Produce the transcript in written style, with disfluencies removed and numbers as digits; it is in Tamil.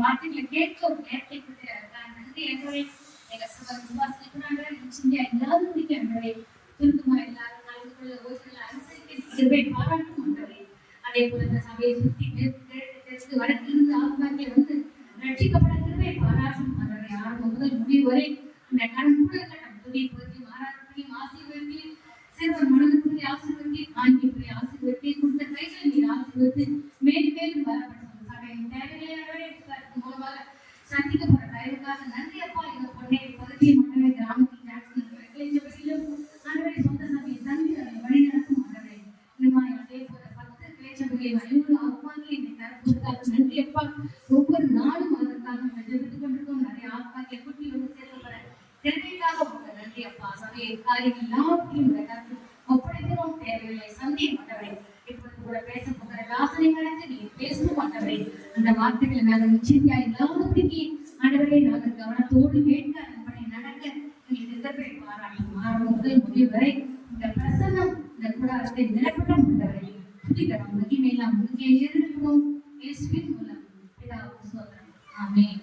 வார்த்தைகளை கேட்கும் நன்றி என்றே எங்க விசுவாசிக்கிறாங்க எல்லாரும் பிடிக்கின்றவை திருக்குமா எல்லாரும் கலந்துகொள்ள ஓய்வுகளை அனுசரிக்க பாராட்டும் என்றவை அதே போல இந்த சபையை சுற்றி மேற்கு வடக்கிலிருந்து ஆத்மாக்கிய வந்து ரட்சிக்கப்பட திருவை பாராட்டும் என்றவை ஆரம்பம் முதல் முடிவு வரை அந்த கண்கூட கட்டம் துணி பொருத்தி மாறாட்டி ஆசீர்வதி சிறுவன் மனதுக்குள்ளே ஆசீர்வதி ஆங்கிலத்தை ஆசீர்வதி கொடுத்த கைகளை நீர் ஆசீர்வதி மேலும் மேலும் பலப்படுத்தும் சபையின் தேவைகளை மூலமாக சந்திக்கப்பட்ட தயவுக்காக நன்றி அப்பா. எங்க பொண்ணை பகுதியை மண்டலை கிராமத்தில் ஜாக்சன் ஆண்டவரை சொந்த சபையை தந்து அதை வழிநடத்தும் ஆண்டவரை இன்னும் அதே போல 10 கிளைச்சபையை 500 ஆத்மாக்களை என்னை தரப்போவதற்காக நன்றி அப்பா. ஒவ்வொரு நாளும் அதற்காக ஜெபித்துக் கொண்டிருக்கோம். நிறைய ஆத்மாக்களை கூட்டி வந்து சேர்க்கப்பட திறமைக்காக உங்க நன்றி அப்பா. சபையை காரியங்கள் எல்லாத்தையும் ஒப்படைக்கிறோம். தேவையில்லை சந்திய மாட்டவரை இப்போது கூட பேச போகிற தாசனை நடந்து நீ பேசணும் மாட்டவரை அந்த வார்த்தைகளை நாங்கள் நிச்சயமா எல்லாருப்படிக்கு ஆண்டவரை நாங்கள் கவனத்தோடு கேட்க அதன்படி நடக்க எங்களுக்கு எதிர்ப்பை பாராட்டும் ஆரம்பம் முதல் முடிவு வரை இந்த பிரசன்னம் இந்த கூடாரத்தை நிலப்பட்ட மாட்டவரை புதிகரம் மகிமையெல்லாம் முழுக்கே இருக்கிறோம். இயேசுவின் மூலம் பிதாவுக்கு ஸ்தோத்திரம். ஆமென்.